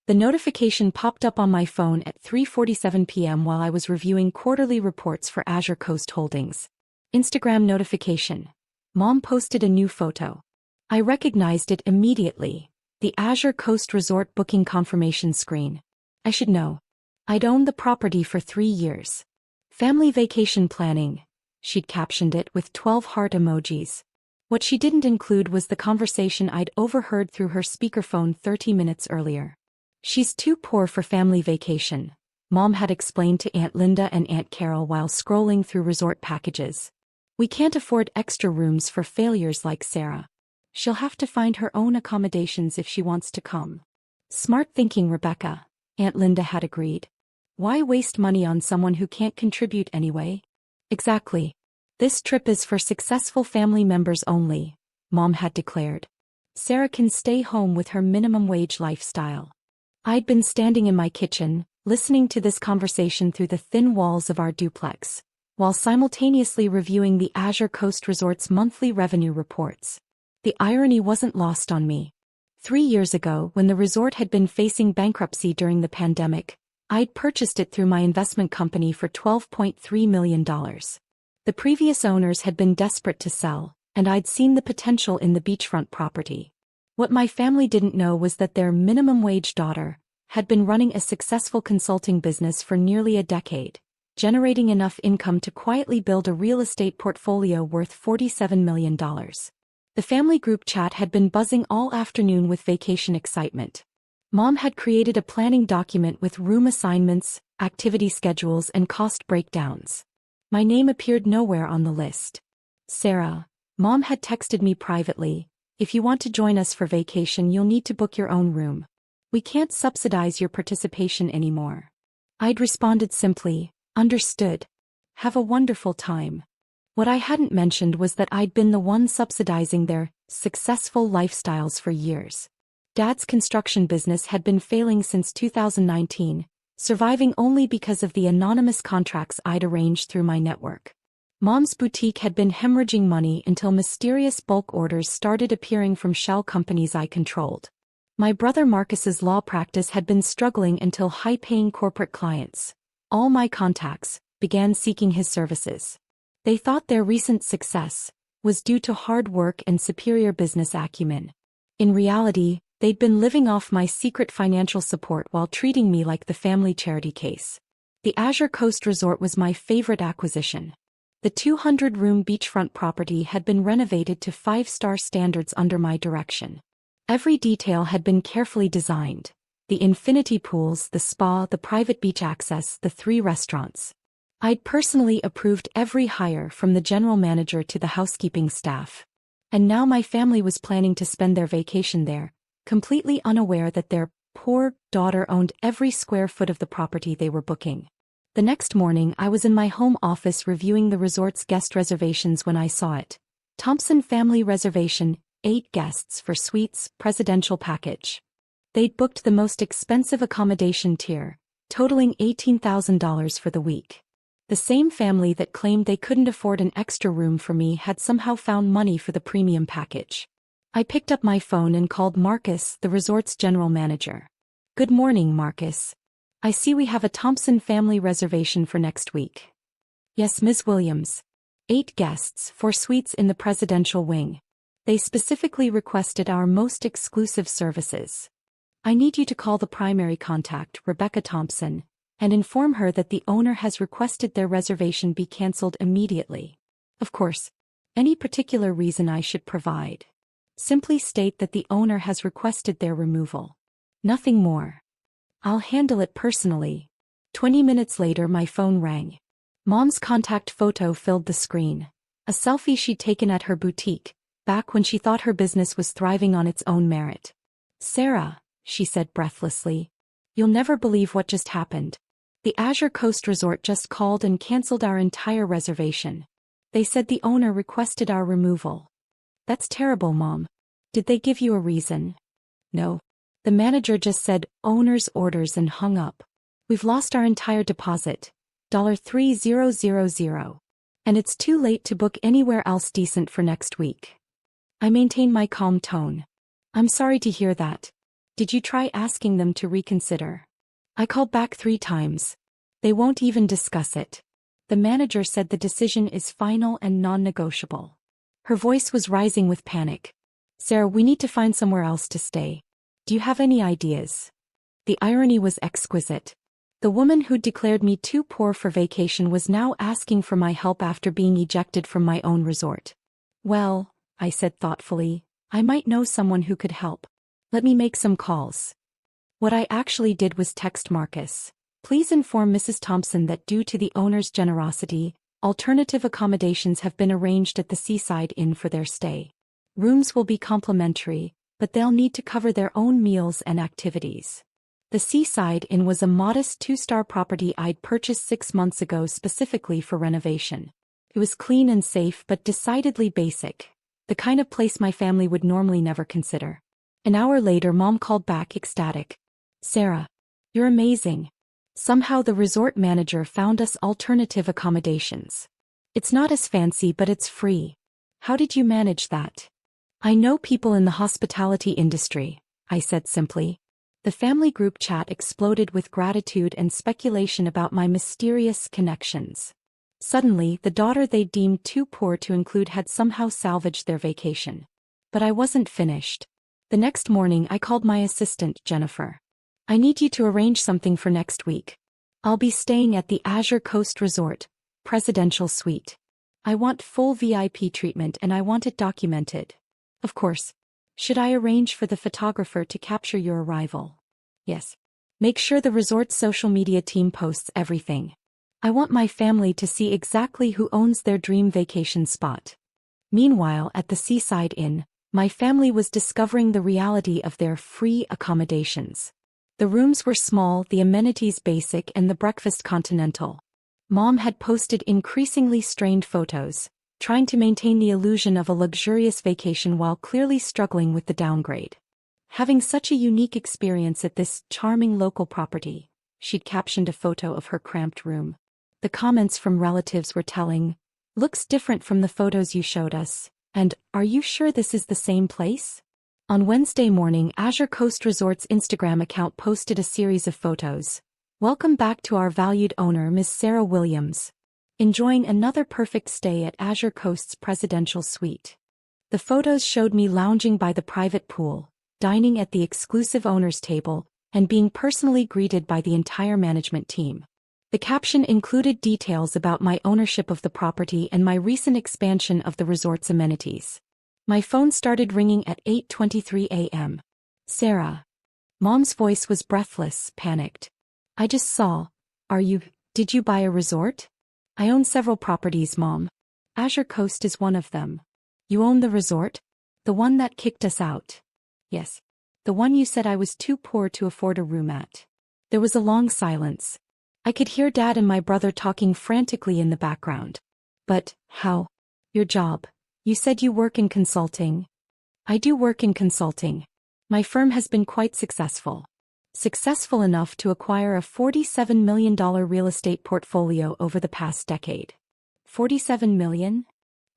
The notification popped up on my phone at 3:47 p.m. while I was reviewing quarterly reports for Azure Coast Holdings. Instagram notification. Mom posted a new photo. I recognized it immediately. The Azure Coast Resort booking confirmation screen. I should know. I'd owned the property for 3 years. Family vacation planning. She'd captioned it with 12 heart emojis. What she didn't include was the conversation I'd overheard through her speakerphone 30 minutes earlier. She's too poor for family vacation, Mom had explained to Aunt Linda and Aunt Carol while scrolling through resort packages. We can't afford extra rooms for failures like Sarah. She'll have to find her own accommodations if she wants to come. Smart thinking, Rebecca, Aunt Linda had agreed. Why waste money on someone who can't contribute anyway? Exactly. This trip is for successful family members only, Mom had declared. Sarah can stay home with her minimum wage lifestyle. I'd been standing in my kitchen, listening to this conversation through the thin walls of our duplex, while simultaneously reviewing the Azure Coast Resort's monthly revenue reports. The irony wasn't lost on me. 3 years ago, when the resort had been facing bankruptcy during the pandemic, I'd purchased it through my investment company for $12.3 million. The previous owners had been desperate to sell, and I'd seen the potential in the beachfront property. What my family didn't know was that their minimum wage daughter had been running a successful consulting business for nearly a decade, generating enough income to quietly build a real estate portfolio worth $47 million. The family group chat had been buzzing all afternoon with vacation excitement. Mom had created a planning document with room assignments, activity schedules, and cost breakdowns. My name appeared nowhere on the list. Sarah, Mom had texted me privately, if you want to join us for vacation, you'll need to book your own room. We can't subsidize your participation anymore. I'd responded simply, understood. Have a wonderful time. What I hadn't mentioned was that I'd been the one subsidizing their successful lifestyles for years. Dad's construction business had been failing since 2019, surviving only because of the anonymous contracts I'd arranged through my network. Mom's boutique had been hemorrhaging money until mysterious bulk orders started appearing from shell companies I controlled. My brother Marcus's law practice had been struggling until high-paying corporate clients, all my contacts, began seeking his services. They thought their recent success was due to hard work and superior business acumen. In reality, they'd been living off my secret financial support while treating me like the family charity case. The Azure Coast Resort was my favorite acquisition. The 200-room beachfront property had been renovated to 5-star standards under my direction. Every detail had been carefully designed. The infinity pools, the spa, the private beach access, the 3 restaurants. I'd personally approved every hire from the general manager to the housekeeping staff. And now my family was planning to spend their vacation there, completely unaware that their poor daughter owned every square foot of the property they were booking. The next morning, I was in my home office reviewing the resort's guest reservations when I saw it. Thompson Family Reservation, 8 guests for suites, presidential package. They'd booked the most expensive accommodation tier, totaling $18,000 for the week. The same family that claimed they couldn't afford an extra room for me had somehow found money for the premium package. I picked up my phone and called Marcus, the resort's general manager. Good morning, Marcus. I see we have a Thompson family reservation for next week. Yes, Ms. Williams. 8 guests, 4 suites in the presidential wing. They specifically requested our most exclusive services. I need you to call the primary contact, Rebecca Thompson, and inform her that the owner has requested their reservation be cancelled immediately. Of course, any particular reason I should provide. Simply state that the owner has requested their removal. Nothing more. I'll handle it personally. 20 minutes later, my phone rang. Mom's contact photo filled the screen. A selfie she'd taken at her boutique, back when she thought her business was thriving on its own merit. Sarah, she said breathlessly, you'll never believe what just happened. The Azure Coast Resort just called and canceled our entire reservation. They said the owner requested our removal. That's terrible, Mom. Did they give you a reason? No. The manager just said, owner's orders, and hung up. We've lost our entire deposit, $30,000. And it's too late to book anywhere else decent for next week. I maintain my calm tone. I'm sorry to hear that. Did you try asking them to reconsider? I called back 3 times. They won't even discuss it. The manager said the decision is final and non-negotiable. Her voice was rising with panic. Sarah, we need to find somewhere else to stay. Do you have any ideas? The irony was exquisite. The woman who'd declared me too poor for vacation was now asking for my help after being ejected from my own resort. Well, I said thoughtfully, I might know someone who could help. Let me make some calls. What I actually did was text Marcus. Please inform Mrs. Thompson that due to the owner's generosity, alternative accommodations have been arranged at the Seaside Inn for their stay. Rooms will be complimentary, but they'll need to cover their own meals and activities. The Seaside Inn was a modest 2-star property I'd purchased 6 months ago specifically for renovation. It was clean and safe but decidedly basic, the kind of place my family would normally never consider. An hour later, Mom called back ecstatic. Sarah, you're amazing. Somehow the resort manager found us alternative accommodations. It's not as fancy but it's free. How did you manage that? I know people in the hospitality industry, I said simply. The family group chat exploded with gratitude and speculation about my mysterious connections. Suddenly, the daughter they deemed too poor to include had somehow salvaged their vacation. But I wasn't finished. The next morning I called my assistant, Jennifer. I need you to arrange something for next week. I'll be staying at the Azure Coast Resort, Presidential Suite. I want full VIP treatment and I want it documented. Of course. Should I arrange for the photographer to capture your arrival? Yes. Make sure the resort's social media team posts everything. I want my family to see exactly who owns their dream vacation spot. Meanwhile, at the Seaside Inn, my family was discovering the reality of their free accommodations. The rooms were small, the amenities basic, and the breakfast continental. Mom had posted increasingly strained photos, trying to maintain the illusion of a luxurious vacation while clearly struggling with the downgrade. Having such a unique experience at this charming local property, she'd captioned a photo of her cramped room. The comments from relatives were telling, "Looks different from the photos you showed us," and "Are you sure this is the same place?" On Wednesday morning, Azure Coast Resort's Instagram account posted a series of photos. Welcome back to our valued owner, Ms. Sarah Williams. Enjoying another perfect stay at Azure Coast's presidential suite. The photos showed me lounging by the private pool, dining at the exclusive owner's table, and being personally greeted by the entire management team. The caption included details about my ownership of the property and my recent expansion of the resort's amenities. My phone started ringing at 8:23 a.m. Sarah. Mom's voice was breathless, panicked. I just saw. Did you buy a resort? I own several properties, Mom. Azure Coast is one of them. You own the resort? The one that kicked us out? Yes. The one you said I was too poor to afford a room at. There was a long silence. I could hear Dad and my brother talking frantically in the background. But, how? Your job. You said you work in consulting. I do work in consulting. My firm has been quite successful. Successful enough to acquire a $47 million real estate portfolio over the past decade. $47 million?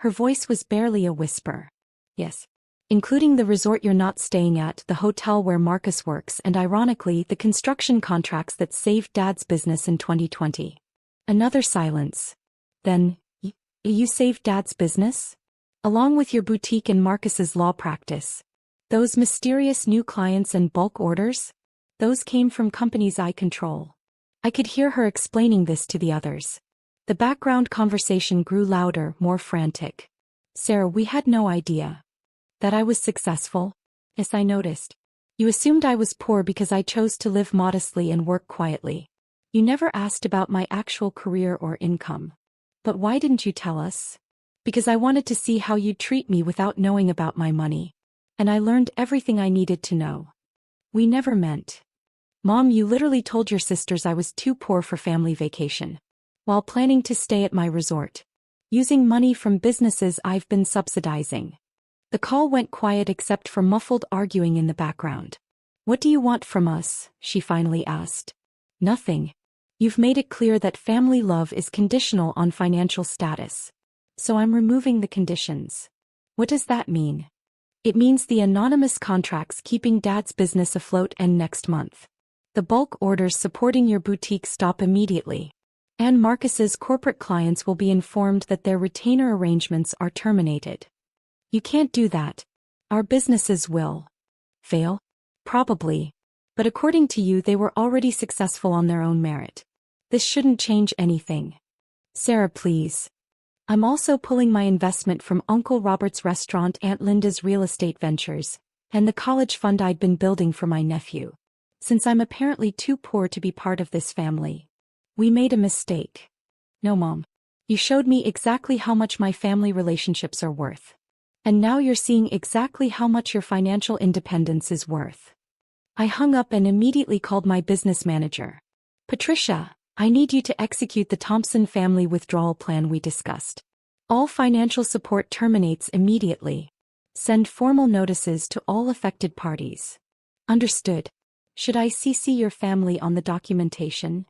Her voice was barely a whisper. Yes. Including the resort you're not staying at, the hotel where Marcus works, and ironically, the construction contracts that saved Dad's business in 2020. Another silence. Then, you saved Dad's business? Along with your boutique and Marcus's law practice. Those mysterious new clients and bulk orders? Those came from companies I control. I could hear her explaining this to the others. The background conversation grew louder, more frantic. Sarah, we had no idea. That I was successful? Yes, I noticed. You assumed I was poor because I chose to live modestly and work quietly. You never asked about my actual career or income. But why didn't you tell us? Because I wanted to see how you'd treat me without knowing about my money. And I learned everything I needed to know. We never meant. Mom, you literally told your sisters I was too poor for family vacation. While planning to stay at my resort. Using money from businesses I've been subsidizing. The call went quiet except for muffled arguing in the background. What do you want from us? She finally asked. Nothing. You've made it clear that family love is conditional on financial status. So I'm removing the conditions. What does that mean? It means the anonymous contracts keeping Dad's business afloat end next month. The bulk orders supporting your boutique stop immediately. And Marcus's corporate clients will be informed that their retainer arrangements are terminated. You can't do that. Our businesses will fail? Probably. But according to you, they were already successful on their own merit. This shouldn't change anything. Sarah, please. I'm also pulling my investment from Uncle Robert's restaurant, Aunt Linda's real estate ventures, and the college fund I'd been building for my nephew. Since I'm apparently too poor to be part of this family. We made a mistake. No, Mom. You showed me exactly how much my family relationships are worth. And now you're seeing exactly how much your financial independence is worth. I hung up and immediately called my business manager. Patricia, I need you to execute the Thompson family withdrawal plan we discussed. All financial support terminates immediately. Send formal notices to all affected parties. Understood. Should I CC your family on the documentation?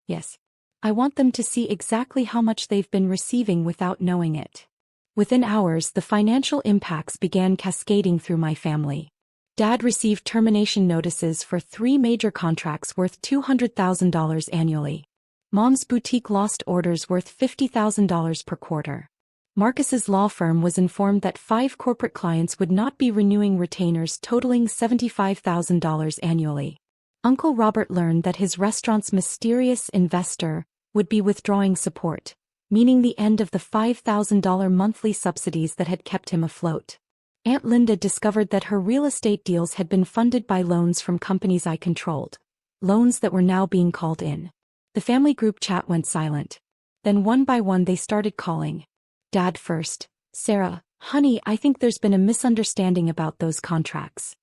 Yes. I want them to see exactly how much they've been receiving without knowing it. Within hours, the financial impacts began cascading through my family. Dad received termination notices for 3 major contracts worth $200,000 annually. Mom's boutique lost orders worth $50,000 per quarter. Marcus's law firm was informed that 5 corporate clients would not be renewing retainers totaling $75,000 annually. Uncle Robert learned that his restaurant's mysterious investor would be withdrawing support, meaning the end of the $5,000 monthly subsidies that had kept him afloat. Aunt Linda discovered that her real estate deals had been funded by loans from companies I controlled, loans that were now being called in. The family group chat went silent. Then one by one they started calling. Dad first. Sarah, honey, I think there's been a misunderstanding about those contracts.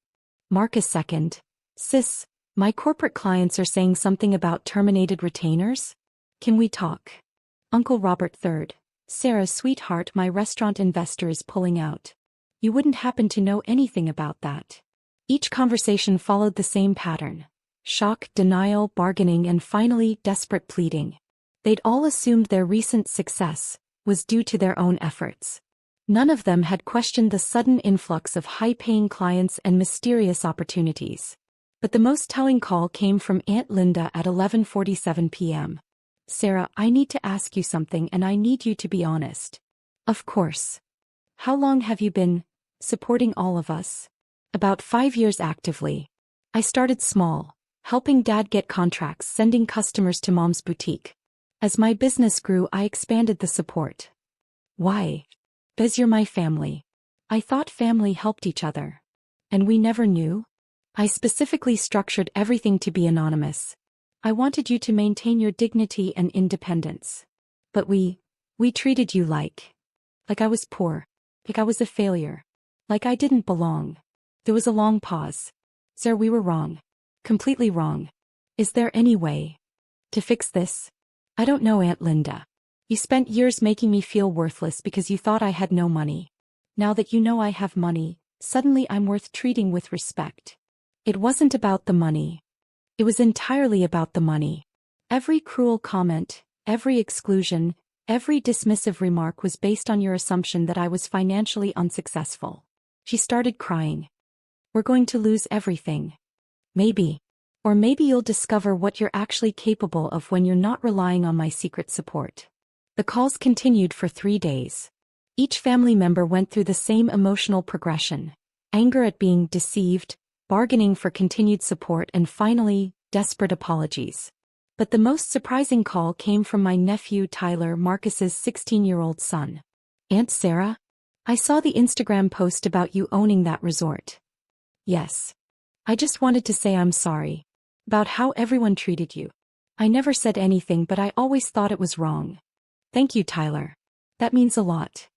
Marcus second. Sis, my corporate clients are saying something about terminated retainers? Can we talk? Uncle Robert third. Sarah, sweetheart, my restaurant investor is pulling out. You wouldn't happen to know anything about that. Each conversation followed the same pattern. Shock, denial, bargaining, and finally, desperate pleading. They'd all assumed their recent success was due to their own efforts. None of them had questioned the sudden influx of high-paying clients and mysterious opportunities. But the most telling call came from Aunt Linda at 11:47 p.m. Sarah, I need to ask you something and I need you to be honest. Of course. How long have you been supporting all of us? About 5 years actively. I started small, helping Dad get contracts, sending customers to Mom's boutique. As my business grew, I expanded the support. Why? Because you're my family. I thought family helped each other. And we never knew? I specifically structured everything to be anonymous. I wanted you to maintain your dignity and independence. But we treated you like I was poor, like I was a failure, like I didn't belong. There was a long pause. Sir, we were wrong. Completely wrong. Is there any way to fix this? I don't know, Aunt Linda. You spent years making me feel worthless because you thought I had no money. Now that you know I have money, suddenly I'm worth treating with respect. It wasn't about the money. It was entirely about the money. Every cruel comment, every exclusion, every dismissive remark was based on your assumption that I was financially unsuccessful. She started crying. We're going to lose everything. Maybe. Or maybe you'll discover what you're actually capable of when you're not relying on my secret support. The calls continued for 3 days. Each family member went through the same emotional progression. Anger at being deceived, bargaining for continued support, and finally, desperate apologies. But the most surprising call came from my nephew Tyler, Marcus's 16-year-old son. Aunt Sarah? I saw the Instagram post about you owning that resort. Yes. I just wanted to say I'm sorry. About how everyone treated you. I never said anything, but I always thought it was wrong. Thank you, Tyler. That means a lot.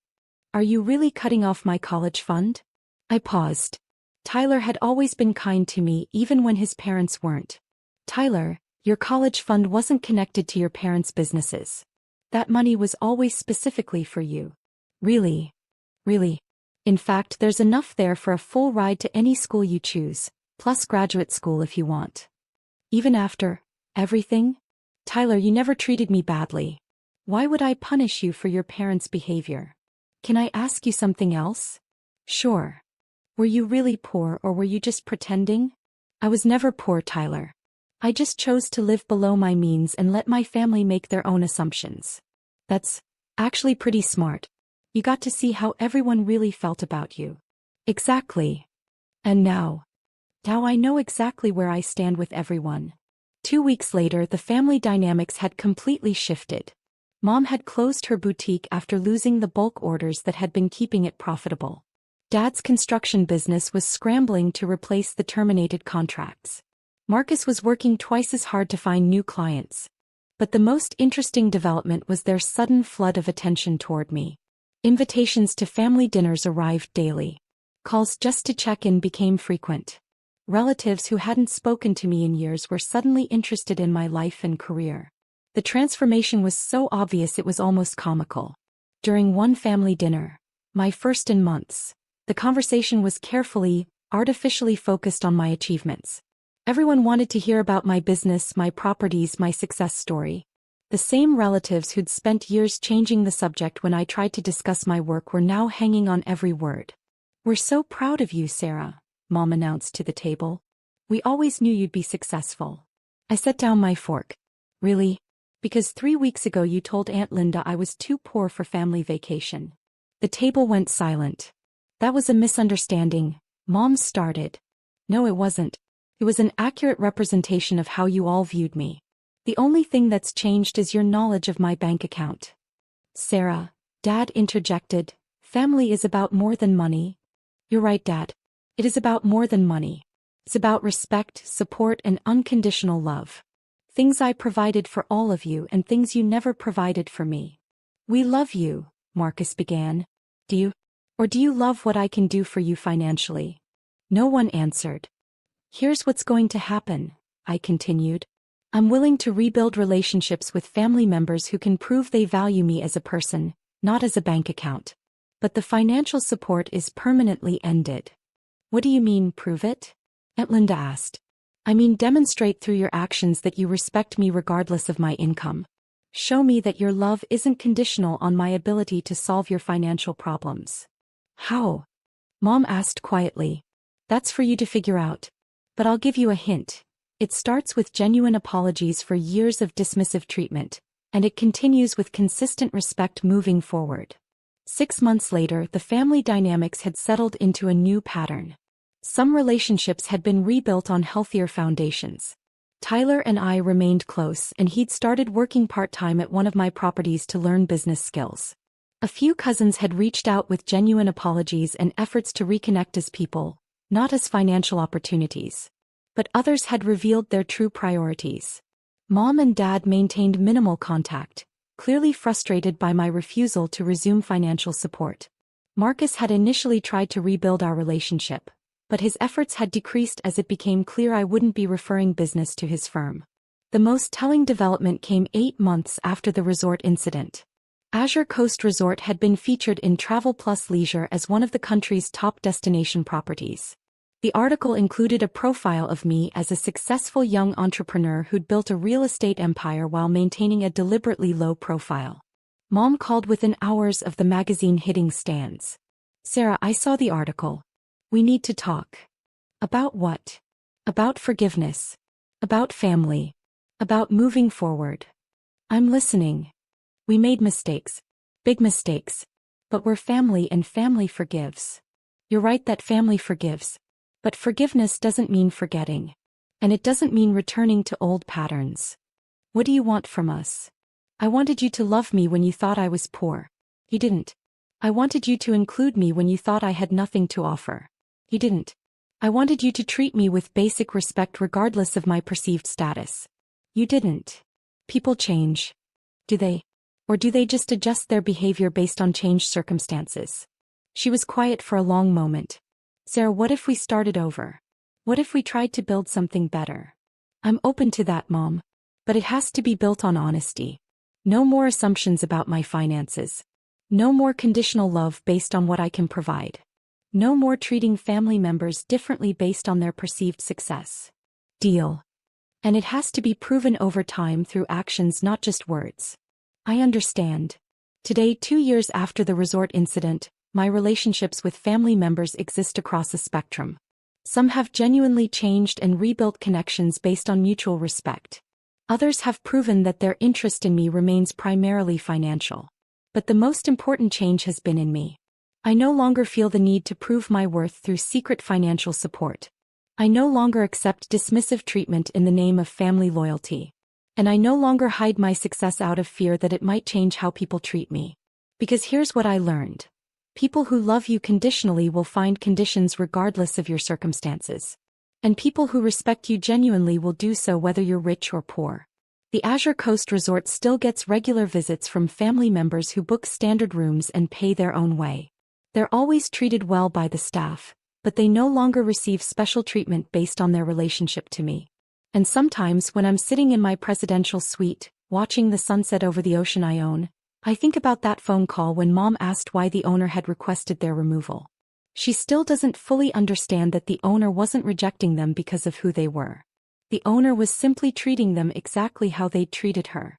Are you really cutting off my college fund? I paused. Tyler had always been kind to me even when his parents weren't. Tyler, your college fund wasn't connected to your parents' businesses. That money was always specifically for you. Really? Really? In fact, there's enough there for a full ride to any school you choose, plus graduate school if you want. Even after everything? Tyler, you never treated me badly. Why would I punish you for your parents' behavior? Can I ask you something else? Sure. Were you really poor or were you just pretending? I was never poor, Tyler. I just chose to live below my means and let my family make their own assumptions. That's actually pretty smart. You got to see how everyone really felt about you. Exactly. And now I know exactly where I stand with everyone. 2 weeks later, the family dynamics had completely shifted. Mom had closed her boutique after losing the bulk orders that had been keeping it profitable. Dad's construction business was scrambling to replace the terminated contracts. Marcus was working twice as hard to find new clients. But the most interesting development was their sudden flood of attention toward me. Invitations to family dinners arrived daily. Calls just to check in became frequent. Relatives who hadn't spoken to me in years were suddenly interested in my life and career. The transformation was so obvious it was almost comical. During one family dinner, my first in months, the conversation was carefully, artificially focused on my achievements. Everyone wanted to hear about my business, my properties, my success story. The same relatives who'd spent years changing the subject when I tried to discuss my work were now hanging on every word. "We're so proud of you, Sarah," Mom announced to the table. "We always knew you'd be successful." I set down my fork. "Really? Because 3 weeks ago you told Aunt Linda I was too poor for family vacation." The table went silent. "That was a misunderstanding," Mom started. "No, it wasn't. It was an accurate representation of how you all viewed me. The only thing that's changed is your knowledge of my bank account." "Sarah," Dad interjected, "family is about more than money." "You're right, Dad. It is about more than money. It's about respect, support, and unconditional love. Things I provided for all of you and things you never provided for me." "We love you," Marcus began. "Do you? Or do you love what I can do for you financially?" No one answered. "Here's what's going to happen," I continued. "I'm willing to rebuild relationships with family members who can prove they value me as a person, not as a bank account. But the financial support is permanently ended." "What do you mean, prove it?" Aunt Linda asked. "I mean demonstrate through your actions that you respect me regardless of my income. Show me that your love isn't conditional on my ability to solve your financial problems." "How?" Mom asked quietly. "That's for you to figure out. But I'll give you a hint. It starts with genuine apologies for years of dismissive treatment, and it continues with consistent respect moving forward." 6 months later, the family dynamics had settled into a new pattern. Some relationships had been rebuilt on healthier foundations. Tyler and I remained close, and he'd started working part-time at one of my properties to learn business skills. A few cousins had reached out with genuine apologies and efforts to reconnect as people, not as financial opportunities. But others had revealed their true priorities. Mom and Dad maintained minimal contact, clearly frustrated by my refusal to resume financial support. Marcus had initially tried to rebuild our relationship, but his efforts had decreased as it became clear I wouldn't be referring business to his firm. The most telling development came 8 months after the resort incident. Azure Coast Resort had been featured in Travel Plus Leisure as one of the country's top destination properties. The article included a profile of me as a successful young entrepreneur who'd built a real estate empire while maintaining a deliberately low profile. Mom called within hours of the magazine hitting stands. "Sarah, I saw the article. We need to talk." "About what?" "About forgiveness. About family. About moving forward." "I'm listening." "We made mistakes. Big mistakes. But we're family and family forgives." "You're right that family forgives. But forgiveness doesn't mean forgetting. And it doesn't mean returning to old patterns." "What do you want from us?" "I wanted you to love me when you thought I was poor. You didn't. I wanted you to include me when you thought I had nothing to offer. You didn't. I wanted you to treat me with basic respect regardless of my perceived status. You didn't. People change. Do they? Or do they just adjust their behavior based on changed circumstances?" She was quiet for a long moment. "Sarah, what if we started over? What if we tried to build something better?" "I'm open to that, Mom. But it has to be built on honesty. No more assumptions about my finances. No more conditional love based on what I can provide. No more treating family members differently based on their perceived success. Deal. And it has to be proven over time through actions, not just words." "I understand." Today, 2 years after the resort incident, my relationships with family members exist across a spectrum. Some have genuinely changed and rebuilt connections based on mutual respect. Others have proven that their interest in me remains primarily financial. But the most important change has been in me. I no longer feel the need to prove my worth through secret financial support. I no longer accept dismissive treatment in the name of family loyalty. And I no longer hide my success out of fear that it might change how people treat me. Because here's what I learned. People who love you conditionally will find conditions regardless of your circumstances. And people who respect you genuinely will do so whether you're rich or poor. The Azure Coast Resort still gets regular visits from family members who book standard rooms and pay their own way. They're always treated well by the staff, but they no longer receive special treatment based on their relationship to me. And sometimes when I'm sitting in my presidential suite, watching the sunset over the ocean I own, I think about that phone call when Mom asked why the owner had requested their removal. She still doesn't fully understand that the owner wasn't rejecting them because of who they were. The owner was simply treating them exactly how they'd treated her.